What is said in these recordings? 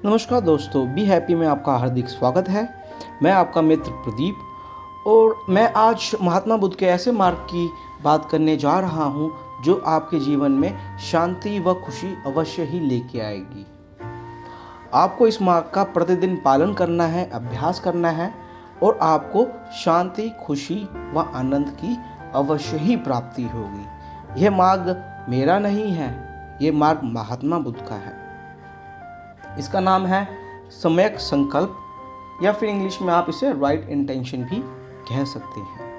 नमस्कार दोस्तों, be happy में आपका हार्दिक स्वागत है। मैं आपका मित्र प्रदीप और मैं आज महात्मा बुद्ध के ऐसे मार्ग की बात करने जा रहा हूँ जो आपके जीवन में शांति व खुशी अवश्य ही लेके आएगी। आपको इस मार्ग का प्रतिदिन पालन करना है, अभ्यास करना है और आपको शांति, खुशी व आनंद की अवश्य ही प्राप्ति होगी। यह मार्ग मेरा नहीं है, ये मार्ग महात्मा बुद्ध का है। इसका नाम है सम्यक संकल्प या फिर इंग्लिश में आप इसे राइट इंटेंशन भी कह सकते हैं।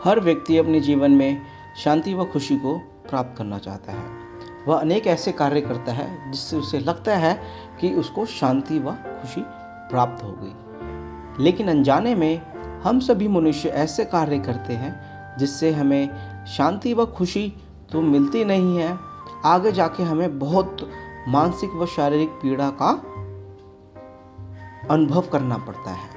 हर व्यक्ति अपने जीवन में शांति व खुशी को प्राप्त करना चाहता है। वह अनेक ऐसे कार्य करता है जिससे उसे लगता है कि उसको शांति व खुशी प्राप्त हो गई, लेकिन अनजाने में हम सभी मनुष्य ऐसे कार्य करते हैं जिससे हमें शांति व खुशी तो मिलती नहीं है, आगे जाके हमें बहुत मानसिक व शारीरिक पीड़ा का अनुभव करना पड़ता है।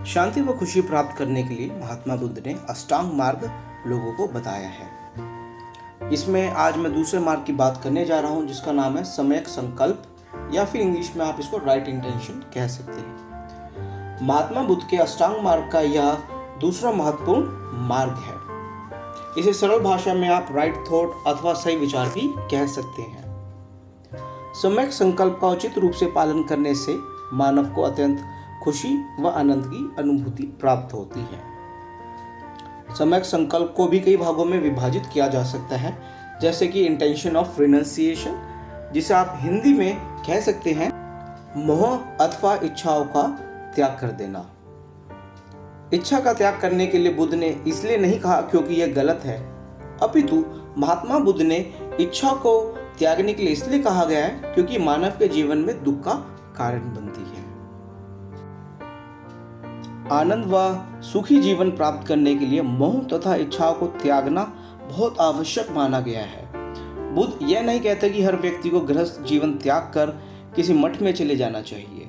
शांति व खुशी प्राप्त करने के लिए महात्मा बुद्ध ने अष्टांग मार्ग लोगों को बताया है। इसमें आज मैं दूसरे मार्ग की बात करने जा रहा हूं जिसका नाम है सम्यक संकल्प या फिर इंग्लिश में आप इसको राइट इंटेंशन कह सकते हैं। महात्मा बुद्ध के अष्टांग मार्ग का यह दूसरा महत्वपूर्ण मार्ग है। इसे सरल भाषा में आप राइट थॉट अथवा सही विचार भी कह सकते हैं। सम्यक संकल्प का उचित रूप से पालन करने से मानव को अत्यंत खुशी व आनंद की अनुभूति प्राप्त होती है। सम्यक संकल्प को भी कई भागों में विभाजित किया जा सकता है, जैसे कि इंटेंशन ऑफ रिनंसिएशन, जिसे आप हिंदी में कह सकते हैं मोह अथवा इच्छाओं का त्याग कर देना। इच्छा का त्याग करने के लिए बुद्ध ने इसलिए नहीं कहा क्योंकि यह गलत है, अपितु महात्मा बुद्ध ने इच्छा को त्यागने के लिए इसलिए कहा गया है क्योंकि मानव के जीवन में दुख का कारण बनती है। आनंद व सुखी जीवन प्राप्त करने के लिए मोह तथा इच्छाओं को त्यागना बहुत आवश्यक माना गया है। बुद्ध यह नहीं कहते कि हर व्यक्ति को गृहस्थ जीवन त्याग कर किसी मठ में चले जाना चाहिए,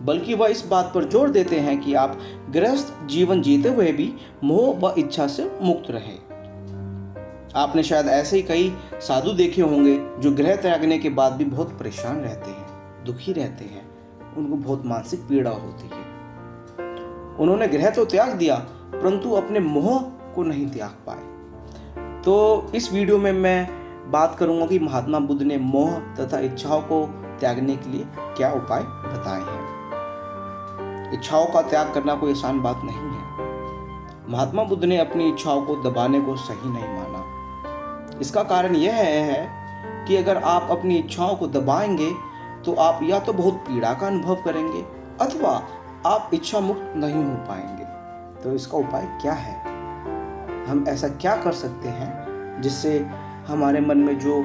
बल्कि वह इस बात पर जोर देते हैं कि आप गृहस्थ जीवन जीते हुए भी मोह व इच्छा से मुक्त रहें। आपने शायद ऐसे ही कई साधु देखे होंगे जो गृह त्यागने के बाद भी बहुत परेशान रहते हैं, दुखी रहते हैं, उनको बहुत मानसिक पीड़ा होती है। उन्होंने गृह तो त्याग दिया परंतु अपने मोह को नहीं त्याग पाए। तो इस वीडियो में मैं बात करूंगा कि महात्मा बुद्ध ने मोह तथा इच्छाओं को त्यागने के लिए क्या उपाय बताए हैं। इच्छाओं का त्याग करना कोई आसान बात नहीं है। महात्मा बुद्ध ने अपनी इच्छाओं को दबाने को सही नहीं माना। इसका कारण यह है कि अगर आप अपनी इच्छाओं को दबाएंगे तो आप या तो बहुत पीड़ा का अनुभव करेंगे अथवा आप इच्छा मुक्त नहीं हो पाएंगे। तो इसका उपाय क्या है? हम ऐसा क्या कर सकते हैं जिससे हमारे मन में जो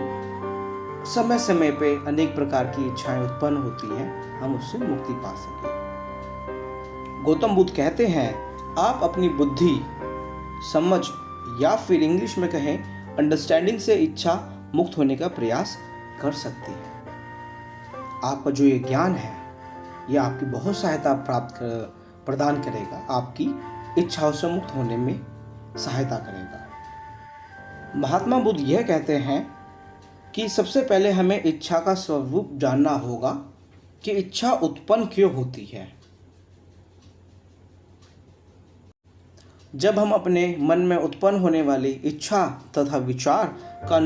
समय समय पे अनेक प्रकार की इच्छाएं उत्पन्न होती हैं, हम उससे मुक्ति पा सकें। गौतम बुद्ध कहते हैं, आप अपनी बुद्धि, समझ या फिर इंग्लिश में कहें अंडरस्टैंडिंग से इच्छा मुक्त होने का प्रयास कर सकते हैं। आपका जो ये ज्ञान है यह आपकी बहुत सहायता प्रदान करेगा, आपकी इच्छाओं से मुक्त होने में सहायता करेगा। महात्मा बुद्ध यह कहते हैं कि सबसे पहले हमें इच्छा का स्वरूप जानना होगा कि इच्छा उत्पन्न क्यों होती है। जब हम अपने मन में उत्पन्न होने वाली इच्छा तथा विचार का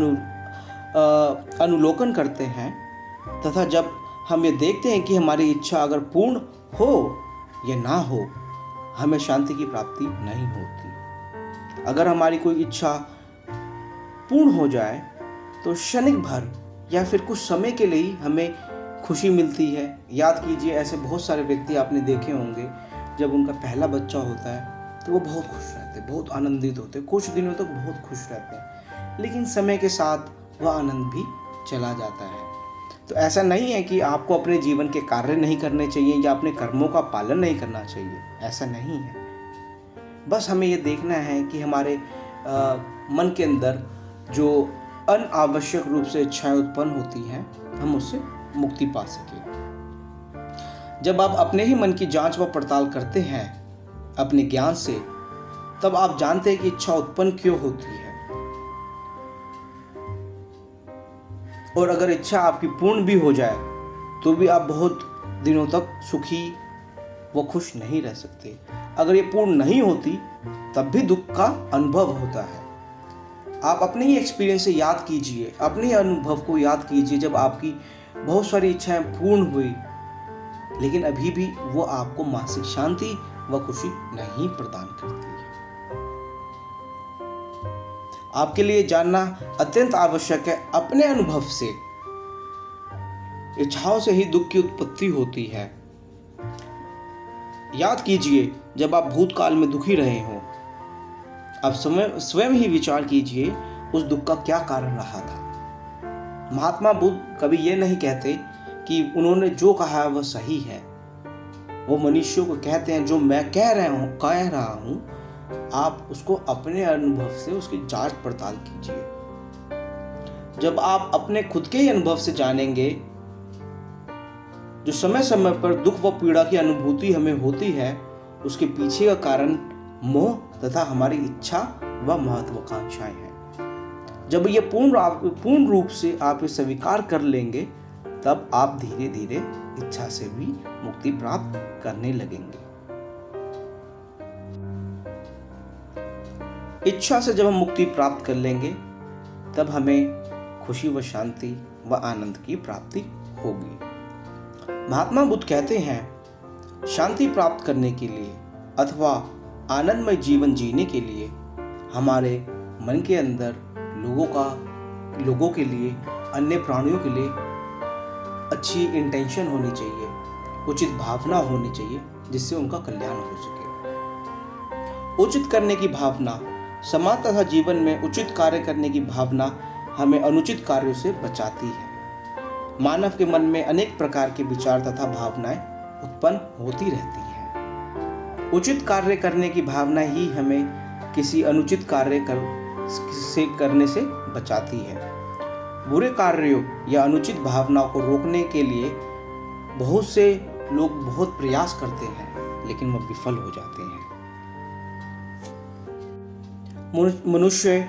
अनुलोकन करते हैं तथा जब हम ये देखते हैं कि हमारी इच्छा अगर पूर्ण हो या ना हो, हमें शांति की प्राप्ति नहीं होती। अगर हमारी कोई इच्छा पूर्ण हो जाए तो क्षणिक भर या फिर कुछ समय के लिए हमें खुशी मिलती है। याद कीजिए, ऐसे बहुत सारे व्यक्ति आपने देखे होंगे, जब उनका पहला बच्चा होता है तो वो बहुत खुश रहते हैं, बहुत आनंदित होते हैं, कुछ दिनों तक बहुत खुश रहते हैं, लेकिन समय के साथ वह आनंद भी चला जाता है। तो ऐसा नहीं है कि आपको अपने जीवन के कार्य नहीं करने चाहिए या अपने कर्मों का पालन नहीं करना चाहिए, ऐसा नहीं है। बस हमें ये देखना है कि हमारे मन के अंदर जो अनावश्यक रूप से इच्छाएं उत्पन्न होती हैं, हम उससे मुक्ति पा सकें। जब आप अपने ही मन की जांच व पड़ताल करते हैं अपने ज्ञान से, तब आप जानते हैं कि इच्छा उत्पन्न क्यों होती है और अगर इच्छा आपकी पूर्ण भी हो जाए तो भी आप बहुत दिनों तक सुखी व खुश नहीं रह सकते। अगर ये पूर्ण नहीं होती तब भी दुख का अनुभव होता है। आप अपने ही एक्सपीरियंस से याद कीजिए, अपने ही अनुभव को याद कीजिए, जब आपकी बहुत सारी इच्छाएं पूर्ण हुई लेकिन अभी भी वो आपको मानसिक शांति व खुशी नहीं प्रदान करती है। आपके लिए जानना अत्यंत आवश्यक है, अपने अनुभव से इच्छाओं से ही दुख की उत्पत्ति होती है। याद कीजिए, जब आप भूतकाल में दुखी रहे हो, आप स्वयं ही विचार कीजिए उस दुख का क्या कारण रहा था। महात्मा बुद्ध कभी ये नहीं कहते कि उन्होंने जो कहा है वह सही है। वो मनुष्यों को कहते हैं जो मैं कह रहा हूं, आप उसको अपने अनुभव से उसकी जांच पड़ताल कीजिए। जब आप अपने खुद के ही अनुभव से जानेंगे, जो समय समय पर दुख व पीड़ा की अनुभूति हमें होती है, उसके पीछे का कारण मोह तथा हमारी इच्छा व महत्वाकांक्षाएं हैं। जब ये पूर्ण रूप से आप ये स्वीकार कर लेंगे, तब आप धीरे धीरे इच्छा से भी मुक्ति प्राप्त करने लगेंगे। इच्छा से जब हम मुक्ति प्राप्त कर लेंगे, तब हमें खुशी व शांति व आनंद की प्राप्ति होगी। महात्मा बुद्ध कहते हैं, शांति प्राप्त करने के लिए अथवा आनंदमय जीवन जीने के लिए हमारे मन के अंदर लोगों के लिए, अन्य प्राणियों के लिए अच्छी इंटेंशन होनी चाहिए, उचित भावना होनी चाहिए, जिससे उनका कल्याण हो सके। उचित करने की भावना, समाज तथा जीवन में उचित कार्य करने की भावना हमें अनुचित कार्यों से बचाती है। मानव के मन में अनेक प्रकार के विचार तथा भावनाएं उत्पन्न होती रहती हैं। उचित कार्य करने की भावना ही हमें किसी अनुचित कार्य करने से बचाती है। बुरे कार्यों या अनुचित भावनाओं को रोकने के लिए बहुत से लोग बहुत प्रयास करते हैं, लेकिन वह विफल हो जाते हैं। मनुष्य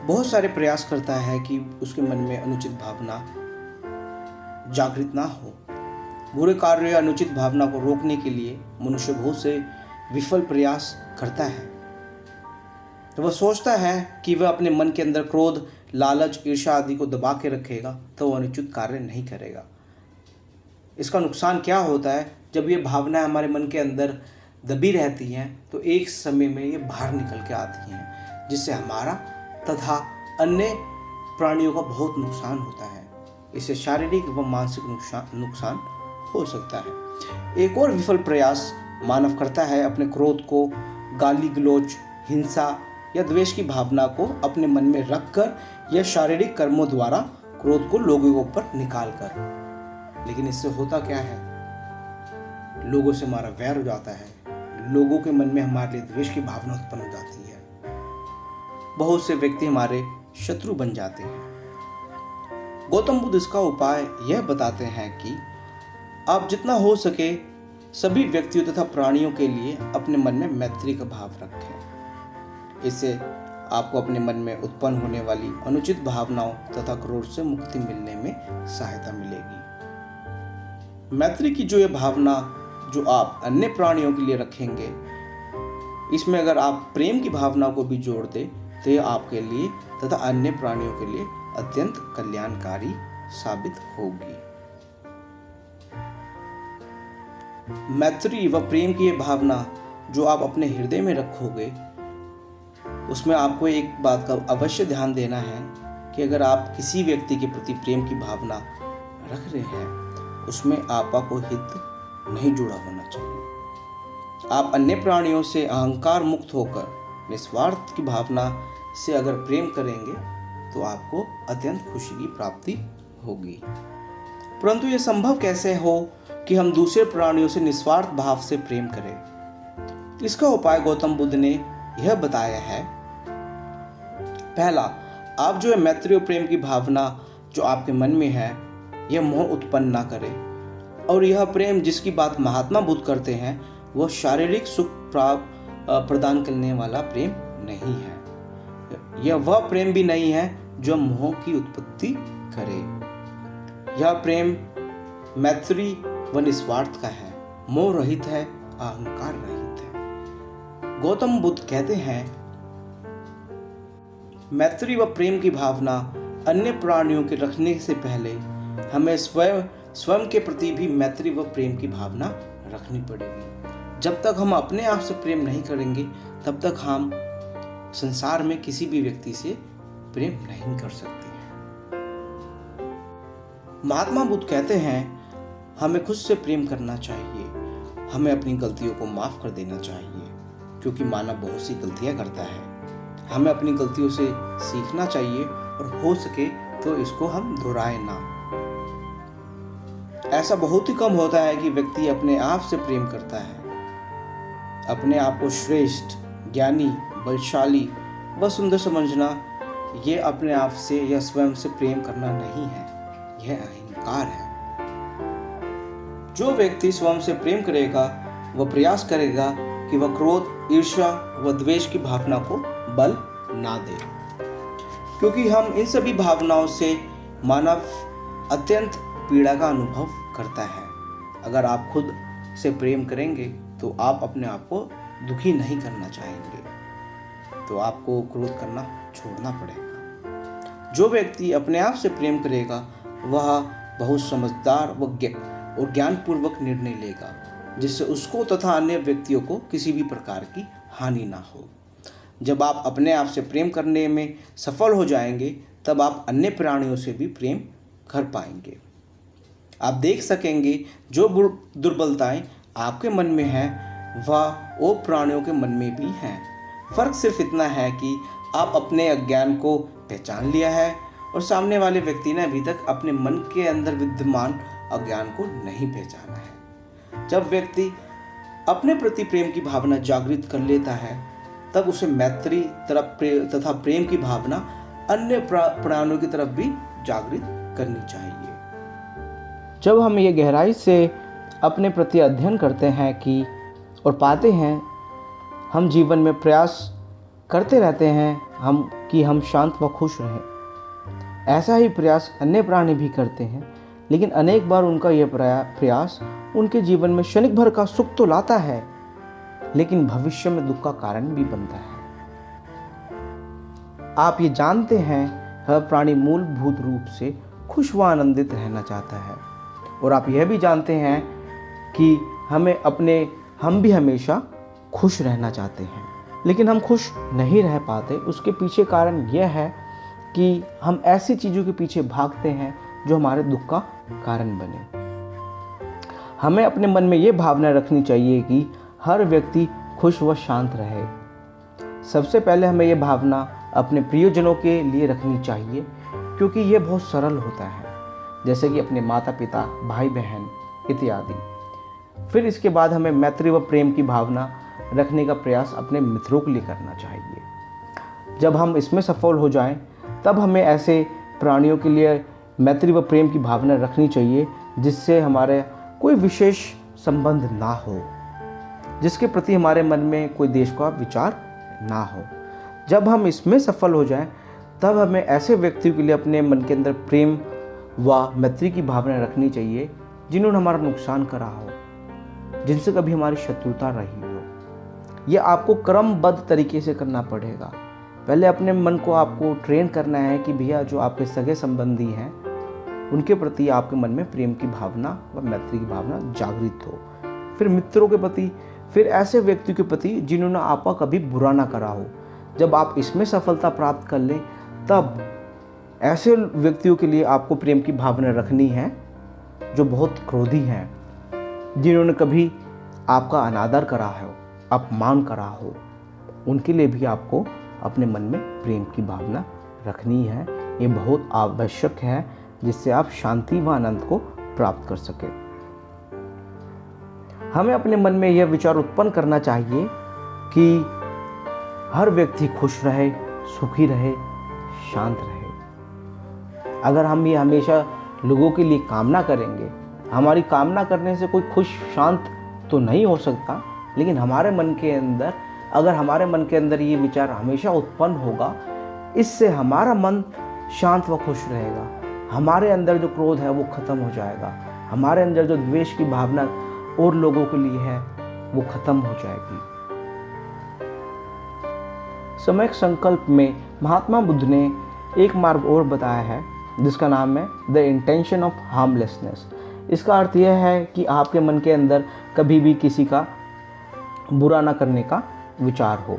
बहुत सारे प्रयास करता है कि उसके मन में अनुचित भावना जागृत ना हो। बुरे कार्य या अनुचित भावना को रोकने के लिए मनुष्य बहुत से विफल प्रयास करता है। तो वह सोचता है कि वह अपने मन के अंदर क्रोध, लालच, ईर्ष्या आदि को दबा के रखेगा तो वह अनुचित कार्य नहीं करेगा। इसका नुकसान क्या होता है, जब ये भावनाएं हमारे मन के अंदर दबी रहती हैं तो एक समय में ये बाहर निकल के आती हैं, जिससे हमारा तथा अन्य प्राणियों का बहुत नुकसान होता है। इससे शारीरिक व मानसिक नुकसान हो सकता है। एक और विफल प्रयास मानव करता है, अपने क्रोध को, गाली गलौज, हिंसा या द्वेष की भावना को अपने मन में रखकर या शारीरिक कर्मों द्वारा क्रोध को लोगों के ऊपर निकाल कर। लेकिन इससे होता क्या है, लोगों से हमारा वैर हो जाता है, लोगों के मन में हमारे लिए द्वेष की भावना उत्पन्न हो जाती है, बहुत से व्यक्ति हमारे शत्रु बन जाते हैं। गौतम बुद्ध इसका उपाय यह बताते हैं कि आप जितना हो सके सभी व्यक्तियों तथा प्राणियों के लिए अपने मन में मैत्री का भाव रखें। इससे आपको अपने मन में उत्पन्न होने वाली अनुचित भावनाओं तथा क्रोध से मुक्ति मिलने में सहायता मिलेगी। मैत्री की जो ये भावना जो आप अन्य प्राणियों के लिए रखेंगे, इसमें अगर आप प्रेम की भावना को भी जोड़ दें तो ये आपके लिए तथा अन्य प्राणियों के लिए अत्यंत कल्याणकारी साबित होगी। मैत्री व प्रेम की ये भावना जो आप अपने हृदय में रखोगे, उसमें आपको एक बात का अवश्य ध्यान देना है कि अगर आप किसी व्यक्ति के प्रति प्रेम की भावना रख रहे हैं, उसमें आपका कोई हित नहीं जुड़ा होना चाहिए। आप अन्य प्राणियों से अहंकार मुक्त होकर निस्वार्थ की भावना से अगर प्रेम करेंगे तो आपको अत्यंत खुशी की प्राप्ति होगी। परंतु यह संभव कैसे हो कि हम दूसरे प्राणियों से निस्वार्थ भाव से प्रेम करें? इसका उपाय गौतम बुद्ध ने यह बताया है। पहला, आप जो है मैत्री और प्रेम की भावना जो आपके मन में है, यह मोह उत्पन्न ना करें। और यह प्रेम जिसकी बात महात्मा बुद्ध करते हैं, वह शारीरिक सुख प्रदान करने वाला प्रेम नहीं है। यह वह प्रेम भी नहीं है जो मोह की उत्पत्ति करे। यह प्रेम मैत्री व निस्वार्थ का है, मोह रहित है, अहंकार रहित है। गौतम बुद्ध कहते हैं, मैत्री व प्रेम की भावना अन्य प्राणियों के रखने से पहले हमें स्वयं के प्रति भी मैत्री व प्रेम की भावना रखनी पड़ेगी। जब तक हम अपने आप से प्रेम नहीं करेंगे तब तक हम संसार में किसी भी व्यक्ति से प्रेम नहीं कर सकते हैं। महात्मा बुद्ध कहते हैं, हमें खुद से प्रेम करना चाहिए, हमें अपनी गलतियों को माफ कर देना चाहिए, क्योंकि मानव बहुत सी गलतियां करता है। हमें अपनी गलतियों से सीखना चाहिए और हो सके तो इसको हम दोहराए ना। ऐसा बहुत ही कम होता है कि व्यक्ति अपने आप से प्रेम करता है। अपने आप को श्रेष्ठ, ज्ञानी, बलशाली व सुंदर समझना ये अपने आप से या स्वयं से प्रेम करना नहीं है, यह अहंकार है। जो व्यक्ति स्वयं से प्रेम करेगा वह प्रयास करेगा कि वह क्रोध, ईर्ष्या व द्वेष की भावना को बल ना दे, क्योंकि हम इन सभी भावनाओं से मानव अत्यंत पीड़ा का अनुभव करता है। अगर आप खुद से प्रेम करेंगे तो आप अपने आप को दुखी नहीं करना चाहेंगे, तो आपको क्रोध करना छोड़ना पड़ेगा। जो व्यक्ति अपने आप से प्रेम करेगा वह बहुत समझदार व ज्ञानपूर्वक निर्णय लेगा, जिससे उसको तथा अन्य व्यक्तियों को किसी भी प्रकार की हानि ना हो। जब आप अपने आप से प्रेम करने में सफल हो जाएंगे तब आप अन्य प्राणियों से भी प्रेम कर पाएंगे। आप देख सकेंगे जो दुर्बलताएं आपके मन में हैं वह वो प्राणियों के मन में भी हैं। फर्क सिर्फ इतना है कि आप अपने अज्ञान को पहचान लिया है और सामने वाले व्यक्ति ने अभी तक अपने मन के अंदर विद्यमान अज्ञान को नहीं पहचाना है। जब व्यक्ति अपने प्रति प्रेम की भावना जागृत कर लेता है तब उसे मैत्री तथा प्रेम की भावना अन्य प्राणियों की तरफ भी जागृत करनी चाहिए। जब हम ये गहराई से अपने प्रति अध्ययन करते हैं कि और पाते हैं, हम जीवन में प्रयास करते रहते हैं हम शांत व खुश रहें। ऐसा ही प्रयास अन्य प्राणी भी करते हैं, लेकिन अनेक बार उनका यह प्रयास उनके जीवन में क्षणिक भर का सुख तो लाता है, लेकिन भविष्य में दुख का कारण भी बनता है। आप ये जानते हैं, हर प्राणी मूलभूत रूप से खुश व आनंदित रहना चाहता है, और आप यह भी जानते हैं कि हम भी हमेशा खुश रहना चाहते हैं, लेकिन हम खुश नहीं रह पाते। उसके पीछे कारण यह है कि हम ऐसी चीज़ों के पीछे भागते हैं जो हमारे दुख का कारण बने। हमें अपने मन में ये भावना रखनी चाहिए कि हर व्यक्ति खुश व शांत रहे। सबसे पहले हमें ये भावना अपने प्रियजनों के लिए रखनी चाहिए, क्योंकि ये बहुत सरल होता है, जैसे कि अपने माता पिता, भाई बहन इत्यादि। फिर इसके बाद हमें मैत्री व प्रेम की भावना रखने का प्रयास अपने मित्रों के लिए करना चाहिए। जब हम इसमें सफल हो जाएं, तब हमें ऐसे प्राणियों के लिए मैत्री व प्रेम की भावना रखनी चाहिए जिससे हमारे कोई विशेष संबंध ना हो, जिसके प्रति हमारे मन में कोई द्वेष का विचार ना हो। जब हम इसमें सफल हो जाएं, तब हमें ऐसे व्यक्तियों के लिए अपने मन के अंदर प्रेम व मैत्री की भावना रखनी चाहिए जिन्होंने हमारा नुकसान करा हो, जिनसे कभी हमारी शत्रुता रही हो। यह आपको क्रमबद्ध तरीके से करना पड़ेगा। पहले अपने मन को आपको ट्रेन करना है कि भैया जो आपके सगे संबंधी हैं उनके प्रति आपके मन में प्रेम की भावना व मैत्री की भावना जागृत हो। फिर मित्रों के प्रति, फिर ऐसे व्यक्ति के प्रति जिन्होंने आपका कभी बुरा ना करा हो। जब आप इसमें सफलता प्राप्त कर लें, तब ऐसे व्यक्तियों के लिए आपको प्रेम की भावना रखनी है जो बहुत क्रोधी हैं, जिन्होंने कभी आपका अनादर करा हो, अपमान करा हो। उनके लिए भी आपको अपने मन में प्रेम की भावना रखनी है। ये बहुत आवश्यक है, जिससे आप शांति व आनंद को प्राप्त कर सकें। हमें अपने मन में यह विचार उत्पन्न करना चाहिए कि हर व्यक्ति खुश रहे, सुखी रहे, शांत रहे। अगर हम ये हमेशा लोगों के लिए कामना करेंगे, हमारी कामना करने से कोई खुश शांत तो नहीं हो सकता, लेकिन हमारे मन के अंदर ये विचार हमेशा उत्पन्न होगा, इससे हमारा मन शांत व खुश रहेगा। हमारे अंदर जो क्रोध है वो खत्म हो जाएगा, हमारे अंदर जो द्वेष की भावना और लोगों के लिए है वो खत्म हो जाएगी। सम्यक संकल्प में महात्मा बुद्ध ने एक मार्ग और बताया है जिसका नाम है द इंटेंशन ऑफ हार्मलेसनेस। इसका अर्थ यह है कि आपके मन के अंदर कभी भी किसी का बुरा न करने का विचार हो।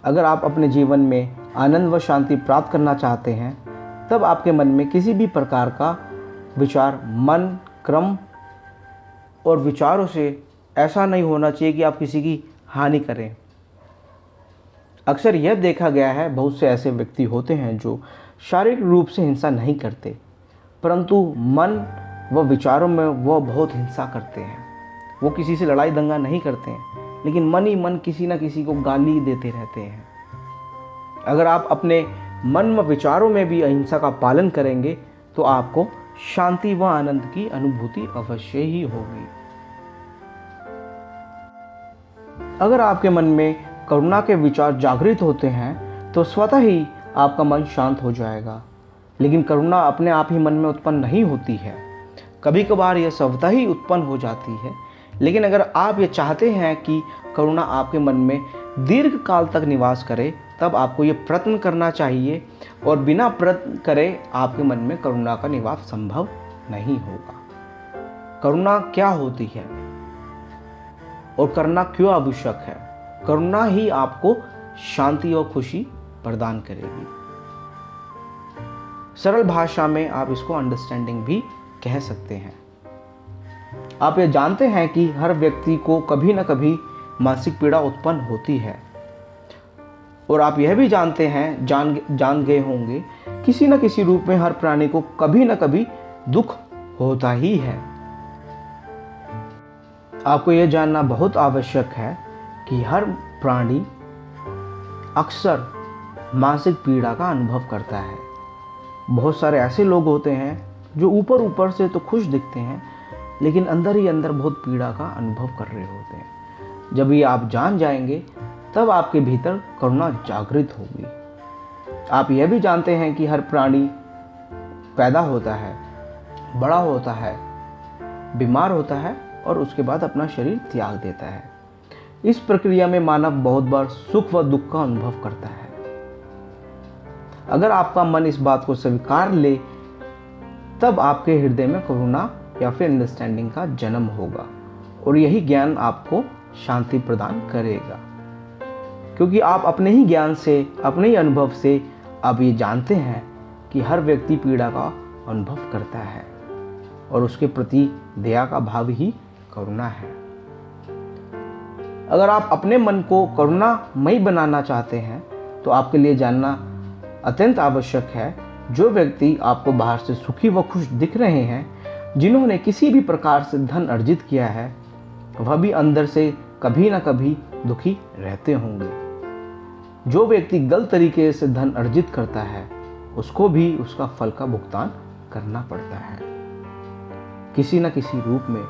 अगर आप अपने जीवन में आनंद व शांति प्राप्त करना चाहते हैं तब आपके मन में किसी भी प्रकार का विचार, मन, क्रम और विचारों से ऐसा नहीं होना चाहिए कि आप किसी की हानि करें। अक्सर यह देखा गया है, बहुत से ऐसे व्यक्ति होते हैं जो शारीरिक रूप से हिंसा नहीं करते परंतु मन व विचारों में वह बहुत हिंसा करते हैं। वो किसी से लड़ाई दंगा नहीं करते हैं लेकिन मन ही मन किसी न किसी को गाली देते रहते हैं। अगर आप अपने मन व विचारों में भी अहिंसा का पालन करेंगे तो आपको शांति व आनंद की अनुभूति अवश्य ही होगी। अगर आपके मन में करुणा के विचार जागृत होते हैं तो स्वतः ही आपका मन शांत हो जाएगा। लेकिन करुणा अपने आप ही मन में उत्पन्न नहीं होती है, कभी कभार यह स्वतः ही उत्पन्न हो जाती है। लेकिन अगर आप ये चाहते हैं कि करुणा आपके मन में दीर्घ काल तक निवास करे तब आपको ये प्रयत्न करना चाहिए और बिना प्रयत्न करे आपके मन में करुणा का निवास संभव नहीं होगा। करुणा क्या होती है और करना क्यों आवश्यक है? करुणा ही आपको शांति और खुशी प्रदान करेगी। सरल भाषा में आप इसको अंडरस्टैंडिंग भी कह सकते हैं। आप ये जानते हैं कि हर व्यक्ति को कभी न कभी मानसिक पीड़ा उत्पन्न होती है और आप यह भी जानते हैं, जान गए होंगे, किसी न किसी रूप में हर प्राणी को कभी न कभी दुख होता ही है। आपको यह जानना बहुत आवश्यक है कि हर प्राणी अक्सर मानसिक पीड़ा का अनुभव करता है। बहुत सारे ऐसे लोग होते हैं जो ऊपर से तो खुश दिखते हैं लेकिन अंदर ही अंदर बहुत पीड़ा का अनुभव कर रहे होते हैं। जब ये आप जान जाएंगे तब आपके भीतर करुणा जागृत होगी। आप यह भी जानते हैं कि हर प्राणी पैदा होता है, बड़ा होता है, बीमार होता है और उसके बाद अपना शरीर त्याग देता है। इस प्रक्रिया में मानव बहुत बार सुख व दुख का अनुभव करता है। अगर आपका मन इस बात को स्वीकार ले तब आपके हृदय में करुणा या फिर अंडरस्टैंडिंग का जन्म होगा और यही ज्ञान आपको शांति प्रदान करेगा। क्योंकि आप अपने ही ज्ञान से, अपने ही अनुभव से आप ये जानते हैं कि हर व्यक्ति पीड़ा का अनुभव करता है और उसके प्रति दया का भाव ही करुणा है। अगर आप अपने मन को करुणामयी बनाना चाहते हैं तो आपके लिए जानना अत्यंत आवश्यक है, जो व्यक्ति आपको बाहर से सुखी व खुश दिख रहे हैं, जिन्होंने किसी भी प्रकार से धन अर्जित किया है, वह भी अंदर से कभी ना कभी दुखी रहते होंगे। जो व्यक्ति गलत तरीके से धन अर्जित करता है उसको भी उसका फल का भुगतान करना पड़ता है किसी न किसी रूप में।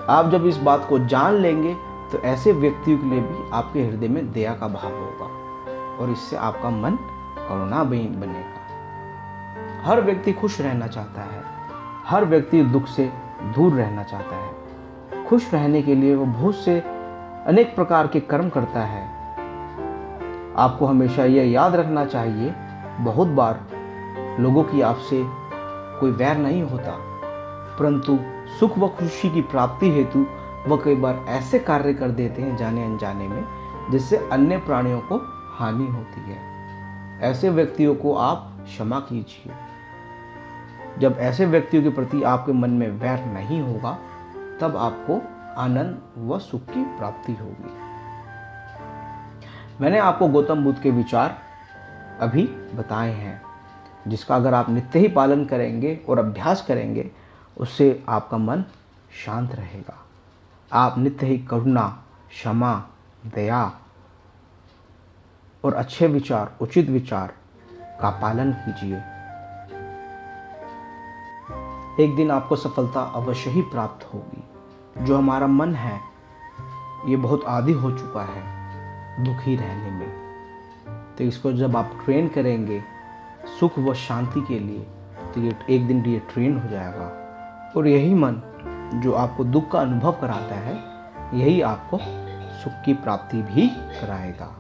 आप जब इस बात को जान लेंगे तो ऐसे व्यक्तियों के लिए भी आपके हृदय में दया का भाव होगा और इससे आपका मन करुणामयी बनेगा। हर व्यक्ति खुश रहना चाहता है, हर व्यक्ति दुख से दूर रहना चाहता है। खुश रहने के लिए वो बहुत से अनेक प्रकार के कर्म करता है। आपको हमेशा यह याद रखना चाहिए, बहुत बार लोगों की आपसे कोई वैर नहीं होता, परंतु सुख व खुशी की प्राप्ति हेतु वह कई बार ऐसे कार्य कर देते हैं जाने अनजाने में जिससे अन्य प्राणियों को हानि होती है। ऐसे व्यक्तियों को आप क्षमा कीजिए। जब ऐसे व्यक्तियों के प्रति आपके मन में वैर नहीं होगा तब आपको आनंद व सुख की प्राप्ति होगी। मैंने आपको गौतम बुद्ध के विचार अभी बताए हैं, जिसका अगर आप नित्य ही पालन करेंगे और अभ्यास करेंगे उससे आपका मन शांत रहेगा। आप नित्य ही करुणा, क्षमा, दया और अच्छे विचार, उचित विचार का पालन कीजिए। एक दिन आपको सफलता अवश्य ही प्राप्त होगी। जो हमारा मन है ये बहुत आदी हो चुका है दुखी रहने में, तो इसको जब आप ट्रेन करेंगे, सुख व शांति के लिए, तो ये एक दिन ये ट्रेन हो जाएगा। और यही मन जो आपको दुख का अनुभव कराता है, यही आपको सुख की प्राप्ति भी कराएगा।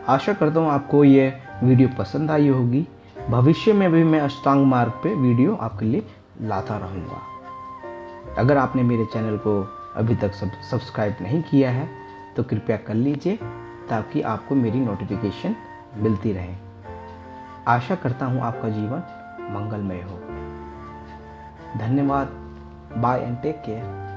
आशा करता हूँ आपको ये वीडियो पसंद आई होगी। भविष्य में भी मैं अष्टांग मार्ग पे वीडियो आपके लिए लाता रहूँगा। अगर आपने मेरे चैनल को अभी तक सब्सक्राइब नहीं किया है तो कृपया कर लीजिए, ताकि आपको मेरी नोटिफिकेशन मिलती रहे। आशा करता हूँ आपका जीवन मंगलमय हो। धन्यवाद। Bye and take care.